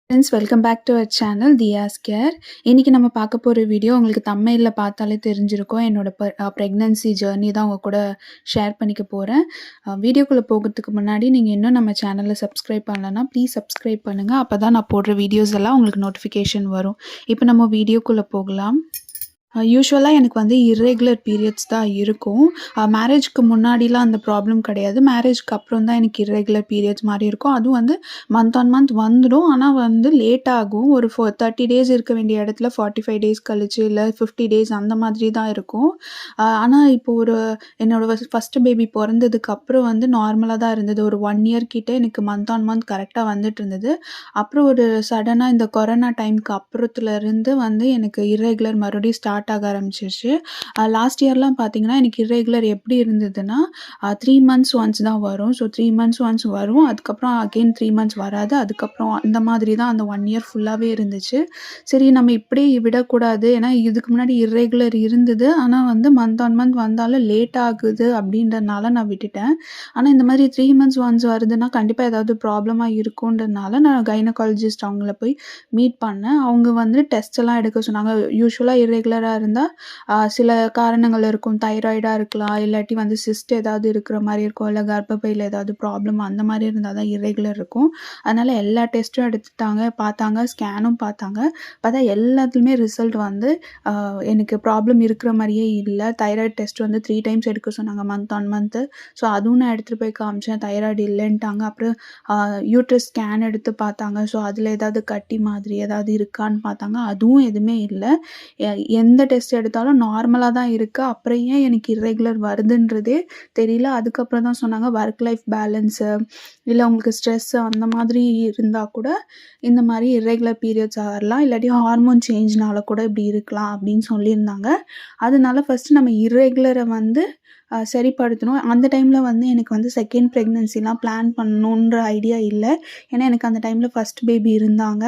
Friends welcome back to our channel தியாஸ் கேர். இன்றைக்கி நம்ம பார்க்க போகிற வீடியோ உங்களுக்கு தம்ப்நெயில்ல பார்த்தாலே தெரிஞ்சிருக்கும். என்னோட ப்ரெக்னன்சி ஜேர்னி தான் உங்கள் கூட ஷேர் பண்ணிக்க போகிறேன். வீடியோக்குள்ளே போகிறதுக்கு முன்னாடி நீங்கள் இன்னும் நம்ம சேனலை சப்ஸ்கிரைப் பண்ணலன்னா ப்ளீஸ் சப்ஸ்கிரைப் பண்ணுங்கள். அப்போ தான் நான் போடுற வீடியோஸ் எல்லாம் உங்களுக்கு நோட்டிஃபிகேஷன் வரும். இப்போ நம்ம வீடியோக்குள்ளே போகலாம். யூசுவலாக எனக்கு வந்து இர்ரெகுலர் பீரியட்ஸ் தான் இருக்கும். மேரேஜ்க்கு முன்னாடிலாம் அந்த ப்ராப்ளம் கிடையாது. மேரேஜ்க்கு அப்புறம் தான் எனக்கு இர்ரெகுலர் பீரியட்ஸ் மாதிரி இருக்கும். அதுவும் வந்து மந்த் ஆன் மந்த் வந்துடும். ஆனால் வந்து லேட் ஆகும். ஒரு 30 டேஸ் இருக்க வேண்டிய இடத்துல 45 டேஸ் கழிச்சு இல்லை 50 டேஸ் அந்த மாதிரி தான் இருக்கும். ஆனால் இப்போ என்னோட ஃபஸ்ட்டு பேபி பிறந்ததுக்கப்புறம் வந்து நார்மலாக தான் இருந்தது. ஒரு 1 இயர் கிட்ட எனக்கு மந்த் ஆன் மந்த் கரெக்டாக வந்துட்டு இருந்தது. அப்புறம் ஒரு சடனாக இந்த கொரோனா டைமுக்கு அப்புறத்துலேருந்து வந்து எனக்கு இர்ரெகுலர் மறுபடியும் ஸ்டார்ட் ஆக ஆரம்பிச்சிருச்சு. லாஸ்ட் இயர்லாம் பார்த்தீங்கன்னா எனக்கு இர்ரெகுலர் எப்படி இருந்ததுன்னா 3 மந்த்ஸ் ஒன்ஸ் தான் வரும். ஸோ 3 மந்த்ஸ் ஒன்ஸ் வரும். அதுக்கப்புறம் அகெயின் 3 மந்த்ஸ் வராது. அதுக்கப்புறம் அந்த மாதிரி தான் அந்த 1 இயர் ஃபுல்லாகவே இருந்துச்சு. சரி நம்ம இப்படியே விடக்கூடாது. ஏன்னா இதுக்கு முன்னாடி இர்ரெகுலர் இருந்தது. ஆனால் வந்து மந்த் ஆன் மந்த் வந்தாலும் லேட் ஆகுது அப்படின்றதுனால நான் விட்டுட்டேன். ஆனால் இந்த மாதிரி 3 மந்த்ஸ் ஒன்ஸ் வருதுன்னா கண்டிப்பாக ஏதாவது ப்ராப்ளமாக இருக்குன்றதுனால நான் கைனகாலஜிஸ்ட் அவங்கள போய் மீட் பண்ணேன். அவங்க வந்து டெஸ்ட் எல்லாம் எடுக்க சொன்னாங்க. யூசுவலாக இர்ரெகுலராக இருந்தால் சில காரணங்கள் இருக்கும். தைராய்டாக இருக்கலாம், இல்லாட்டி வந்து சிஸ்ட் ஏதாவது இருக்கிற மாதிரி இருக்கும், இல்லை கர்ப்பப்பையில் ஏதாவது ப்ராப்ளம் அந்த மாதிரி இருந்தால் தான் இர்ரெகுலர் இருக்கும். அதனால் எல்லா டெஸ்ட்டும் பார்த்தாங்க, ஸ்கேனும் பார்த்தாங்க. பார்த்தா எல்லாத்துலேயுமே ரிசல்ட் வந்து எனக்கு ப்ராப்ளம் இருக்கிற மாதிரியே இல்லை. தைராய்டு டெஸ்ட் வந்து 3 டைம்ஸ் எடுக்க சொன்னாங்க மந்த் ஆன் மந்த்து. ஸோ அதுவும் நான் எடுத்துகிட்டு போய் காமிச்சேன். தைராய்டு இல்லைன்ட்டாங்க. அப்புறம் யூட்ரஸ் ஸ்கேன் எடுத்து பார்த்தாங்க. ஸோ அதில் ஏதாவது கட்டி மாதிரி ஏதாவது இருக்கான்னு பார்த்தாங்க. அதுவும் எதுவுமே இல்லை. எந்த டெஸ்ட் எடுத்தாலும் நார்மலாக தான் இருக்குது. அப்புறம் ஏன் எனக்கு இர்ரெகுலர் வருதுன்றதே தெரியல. அதுக்கப்புறம் தான் சொன்னாங்க ஒர்க் லைஃப் பேலன்ஸு இல்லை உங்களுக்கு ஸ்ட்ரெஸ்ஸு அந்த மாதிரி இருந்தால் கூட இந்த மாதிரி இர்ரெகுலர் பீரியட்ஸ் வரலாம். இல்லாட்டி ஹார்மோன் சேஞ்ச்னால கூட இப்படி இருக்கலாம் அப்படின்னு சொல்லியிருந்தாங்க. அதனால ஃபஸ்ட்டு நம்ம இர்ரெகுலரை வந்து சரிப்படுத்தணும். அந்த டைமில் வந்து எனக்கு வந்து செகண்ட் ப்ரெக்னன்சிலாம் பிளான் பண்ணணுன்ற ஐடியா இல்லை. ஏன்னா எனக்கு அந்த டைமில் ஃபஸ்ட் பேபி இருந்தாங்க.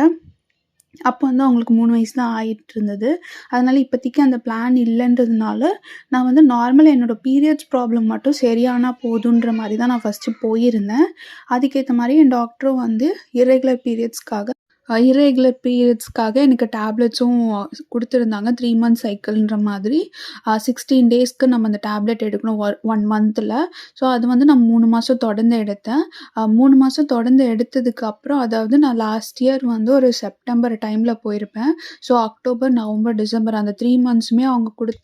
அப்போ வந்து அவங்களுக்கு 3 வயசு தான் ஆகிட்டுருந்தது. அதனால் இப்போதைக்கு அந்த பிளான் இல்லைன்றதுனால நான் வந்து நார்மலாக என்னோடய பீரியட்ஸ் ப்ராப்ளம் மட்டும் சரியானா போதுன்ற மாதிரி தான் நான் ஃபஸ்ட்டு போயிருந்தேன். அதுக்கேற்ற மாதிரி என் டாக்டரும் வந்து இர்ரெகுலர் பீரியட்ஸ்க்காக எனக்கு டேப்லெட்ஸும் கொடுத்துருந்தாங்க. 3 மந்த்ஸ் சைக்கிள்ன்ற மாதிரி 16 டேஸ்க்கு நம்ம அந்த டேப்லெட் எடுக்கணும் 1 மந்த்தில். ஸோ அது வந்து நான் 3 மாதம் தொடர்ந்து எடுத்தேன். 3 மாதம் தொடர்ந்து எடுத்ததுக்கப்புறம் அதாவது நான் லாஸ்ட் இயர் வந்து ஒரு செப்டம்பர் டைமில் போயிருப்பேன். ஸோ அக்டோபர், நவம்பர், டிசம்பர் அந்த 3 மந்த்ஸுமே அவங்க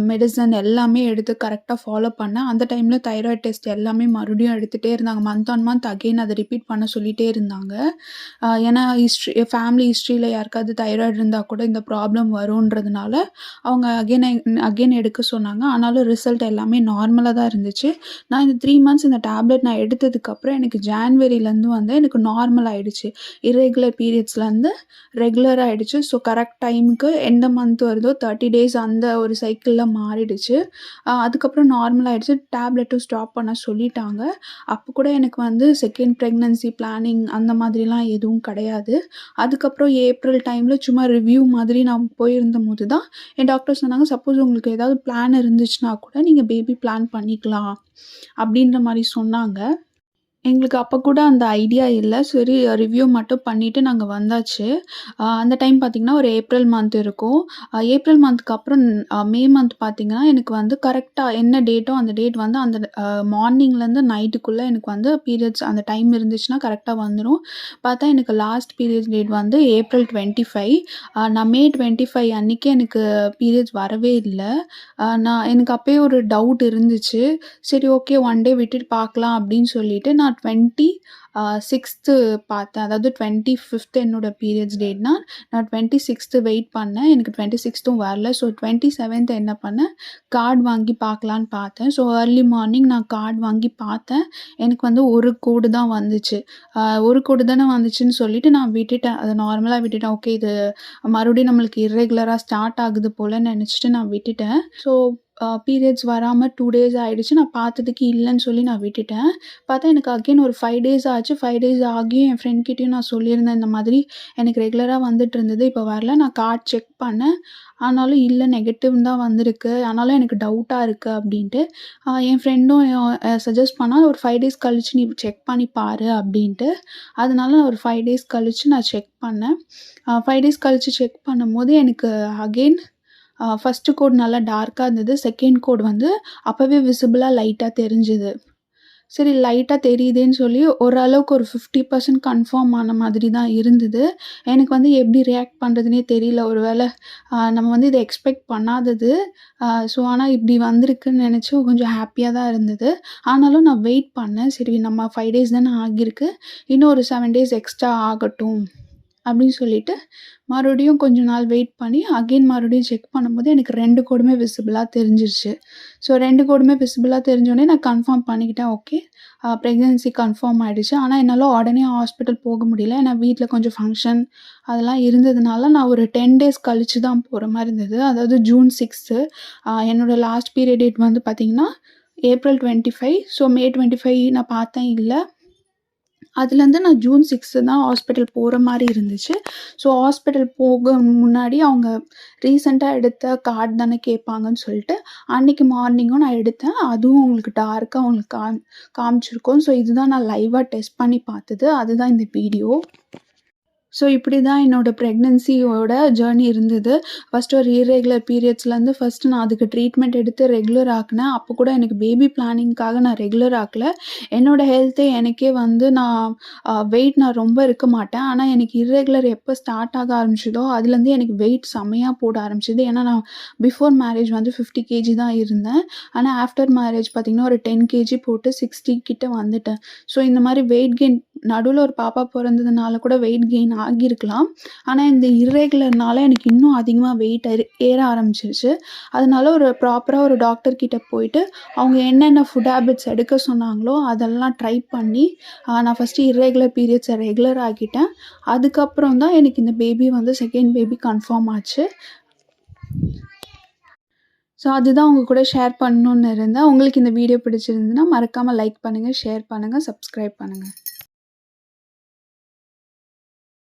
மெடிசன் எல்லாமே எடுத்து கரெக்டாக ஃபாலோ பண்ணேன். அந்த டைமில் தைராய்டு டெஸ்ட் எல்லாமே மறுபடியும் எடுத்துகிட்டே இருந்தாங்க. மந்த் ஆன் மந்த் அகெயின் அதை ரிப்பீட் பண்ண சொல்லிகிட்டே இருந்தாங்க. ஏன்னா ஃபேமிலி ஹிஸ்ட்ரியில் யாருக்காவது தைராய்டு இருந்தால் கூட இந்த ப்ராப்ளம் வருன்றதுனால அவங்க அகெயின் எடுக்க சொன்னாங்க. ஆனாலும் ரிசல்ட் எல்லாமே நார்மலாக தான் இருந்துச்சு. நான் இந்த 3 மந்த்ஸ் இந்த டேப்லெட் நான் எடுத்ததுக்கப்புறம் எனக்கு ஜான்வரியிலேருந்து வந்து எனக்கு நார்மல் ஆகிடுச்சு. இர்ரெகுலர் பீரியட்ஸ்லேருந்து ரெகுலர் ஆகிடுச்சு. ஸோ கரெக்ட் டைமுக்கு எந்த மந்த் வருதோ 30 டேஸ் அந்த ஒரு சைக்கிளில் மாறிடுச்சு. அதுக்கப்புறம் நார்மல் ஆகிடுச்சு. டேப்லெட்டும் ஸ்டாப் பண்ண சொல்லிட்டாங்க. அப்போ கூட எனக்கு வந்து செகண்ட் ப்ரெக்னன்சி பிளானிங் அந்த மாதிரிலாம் எதுவும் கிடையாது. அதுக்கப்புறம் ஏப்ரல் டைமில் சும்மா ரிவ்யூ மாதிரி நான் போயிருந்தபோது தான் என் டாக்டர் சொன்னாங்க, சப்போஸ் உங்களுக்கு ஏதாவது பிளான் இருந்துச்சுன்னா கூட நீங்கள் பேபி பிளான் பண்ணிக்கலாம் அப்படின்ற மாதிரி சொன்னாங்க. எங்களுக்கு அப்போ கூட அந்த ஐடியா இல்லை. சரி ரிவ்யூ மட்டும் பண்ணிவிட்டு நாங்கள் வந்தாச்சு. அந்த டைம் பார்த்திங்கன்னா ஒரு ஏப்ரல் மந்த் இருக்கும். ஏப்ரல் மந்த்துக்கு அப்புறம் மே மந்த் பார்த்திங்கன்னா எனக்கு வந்து கரெக்டாக என்ன டேட்டோ அந்த டேட் வந்து அந்த மார்னிங்லேருந்து நைட்டுக்குள்ளே எனக்கு வந்து பீரியட்ஸ் அந்த டைம் இருந்துச்சுன்னா கரெக்டாக வந்துடும். பார்த்தா எனக்கு லாஸ்ட் பீரியட்ஸ் டேட் வந்து ஏப்ரல் 25. நான் மே 25 அன்றைக்கி எனக்கு பீரியட்ஸ் வரவே இல்லை. எனக்கு அப்போயே ஒரு டவுட் இருந்துச்சு. சரி ஓகே ஒன் டே விட்டுட்டு பார்க்கலாம் அப்படின்னு சொல்லிட்டு நான் 26th பார்த்தேன். அதாவது 25th என்னோட பீரியட்ஸ் டேட்னா நான் 26th வெயிட் பண்ணேன். எனக்கு 26த்தும் வரல. ஸோ 27th என்ன பண்ணேன், கார்டு வாங்கி பார்க்கலான்னு பார்த்தேன். ஸோ ஏர்லி மார்னிங் நான் கார்டு வாங்கி பார்த்தேன். எனக்கு வந்து ஒரு கோடு தான் வந்துச்சு. ஒரு கோடு தானே வந்துச்சுன்னு சொல்லிட்டு நான் விட்டுட்டேன். அதை நார்மலாக விட்டுட்டேன். ஓகே இது மறுபடியும் நம்மளுக்கு இர்ரெகுலராக ஸ்டார்ட் ஆகுது போலன்னு நினச்சிட்டு நான் விட்டுட்டேன். ஸோ பீரியட்ஸ் வராம 2 டேஸ் ஆயிடுச்சு. நான் பார்த்ததுக்கு இல்லன்னு சொல்லி நான் விட்டுட்டேன். பார்த்தா எனக்கு அகைன் ஒரு 5 டேஸ் ஆச்சு. 5 டேஸ் ஆகியும் என் ஃப்ரெண்ட் கிட்டயும் நான் சொல்லியிருந்தேன். இந்த மாதிரி எனக்கு ரெகுலரா வந்துட்டு இருந்தது. இப்போ வரல. நான் கார்ட் செக் பண்ணேன். ஆனாலும் இல்ல நெகட்டிவ்னு தான் வந்திருக்கு. ஆனாலும் எனக்கு டவுட்டா இருக்கு அப்டின்ட்டு. என் ஃப்ரெண்டும் சஜெஸ்ட் பண்ணா, "ஒரு 5 டேஸ் கழிச்சு நீ செக் பண்ணி பாரு" அப்டின்ட்டு. அதனால நான் ஒரு 5 டேஸ் கழிச்சு நான் செக் பண்ணேன். 5 டேஸ் கழிச்சு செக் பண்ணும்போது எனக்கு அகைன் ஃபர்ஸ்ட்டு கோட் நல்லா டார்க்கா இருந்தது. செகண்ட் கோட் வந்து அப்பவே விசிபிளா லைட்டா தெரிஞ்சது. சரி லைட்டா தெரியுதேன்னு சொல்லி ஓரளவுக்கு ஒரு 50% கன்ஃபார்ம் ஆன மாதிரி தான் இருந்தது. எனக்கு வந்து எப்படி ரியாக்ட் பண்ணுறதுன்னே தெரியல. ஒரு வேளை நம்ம வந்து இத எக்ஸ்பெக்ட் பண்ணாதது. ஸோ ஆனா இப்படி வந்திருக்குன்னு நெனச்சு கொஞ்சம் ஹேப்பியா தான் இருந்தது. ஆனாலும் நான் வெயிட் பண்ணேன். சரி நம்ம 5 டேஸ் தானே ஆகியிருக்கு. இன்னும் ஒரு 7 டேஸ் எக்ஸ்ட்ரா ஆகட்டும். அப்படின்னு சொல்லிட்டு மறுபடியும் கொஞ்ச நாள் வெயிட் பண்ணி அகைன் மறுபடியும் செக் பண்ணும்போது எனக்கு 2 கோடுமே விசிபிளா தெரிஞ்சிருச்சு. ஸோ 2 கோடுமே விசிபிளா தெரிஞ்சோனே நான் கன்ஃபார்ம் பண்ணிக்கிட்டேன். ஓகே ப்ரெக்னன்சி கன்ஃபார்ம் ஆயிடுச்சு. ஆனா என்னால உடனே ஹாஸ்பிட்டல் போக முடியல. ஏன்னா வீட்ல கொஞ்சம் ஃபங்ஷன் அதெல்லாம் இருந்ததுனால நான் ஒரு 10 டேஸ் கழிச்சு தான் போற மாரி இருந்தது. அதாவது ஜூன் 6 என்னோட லாஸ்ட் பீரியட் டேட் வந்து பார்த்தீங்கன்னா, ஏப்ரல் 25 ஸோ மே 25 நான் பார்த்தேன் இல்ல. அதுலேருந்து நான் ஜூன் 6 தான் ஹாஸ்பிட்டல் போற மாரி இருந்துச்சு. ஸோ ஹாஸ்பிட்டல் போக முன்னாடி அவங்க ரீசென்ட்டா எடுத்த கார்ட் தானே கேட்பாங்கன்னு சொல்லிட்டு, அன்னைக்கு மார்னிங்கும் நான் எடுத்தேன். அதுவும் உங்களுக்கு டார்க்கா உங்களுக்கு காமிச்சிருக்கும். ஸோ இதுதான் நான் லைவா டெஸ்ட் பண்ணி பார்த்தது. அதுதான் இந்த வீடியோ. ஸோ இப்படி தான் என்னோட ப்ரெக்னன்சியோட ஜர்னி இருந்தது. ஃபர்ஸ்ட்டு ஒரு இர்ரெகுலர் பீரியட்ஸ்லேருந்து ஃபர்ஸ்ட்டு நான் அதுக்கு ட்ரீட்மெண்ட் எடுத்து ரெகுலர் ஆக்குனேன். அப்போ கூட எனக்கு பேபி பிளானிங்க்காக நான் ரெகுலர் ஆக்கல. என்னோட ஹெல்த்தே எனக்கே வந்து நான் வெயிட் நான் ரொம்ப இருக்க மாட்டேன். ஆனா எனக்கு இர்ரெகுலர் எப்போ ஸ்டார்ட் ஆக ஆரம்பிச்சதோ, அதுலேருந்து எனக்கு வெயிட் செம்மையா போட ஆரம்பிச்சது. ஏன்னா நான் பிஃபோர் மேரேஜ் வந்து 50 கேஜி தான் இருந்தேன். ஆனா ஆஃப்டர் மேரேஜ் பார்த்தீங்கன்னா, ஒரு 10 கேஜி போட்டு 60 கிட்ட வந்துட்டேன். ஸோ இந்த மாரி வெயிட் கெயின் நடுவுல ஒரு பாப்பா பொறந்ததுனால கூட வெயிட் கெயின் ஆகியிருக்கலாம். ஆனா இந்த இர்ரெகுலர்னால எனக்கு இன்னும் அதிகமா வெயிட் ஏற ஆரம்பிச்சிருச்சு. அதனால ஒரு ப்ராப்பரா ஒரு டாக்டர் கிட்ட போயிட்டு, அவங்க என்னென்ன ஃபுட் ஹேபிட்ஸ் எடுக்க சொன்னாங்களோ, அதெல்லாம் ட்ரை பண்ணி நான் ஃபர்ஸ்ட்டு இர்ரெகுலர் பீரியட்ஸை ரெகுலர் ஆக்கிட்டேன். அதுக்கப்புறம் தான் எனக்கு இந்த பேபி வந்து செகண்ட் பேபி கன்ஃபார்ம் ஆச்சு. ஸோ அதுதான் உங்க கூட ஷேர் பண்ணணும்னு இருந்தேன். உங்களுக்கு இந்த வீடியோ பிடிச்சிருந்ததுன்னா, மறக்காம லைக் பண்ணுங்க, ஷேர் பண்ணுங்க, சப்ஸ்கிரைப் பண்ணுங்க.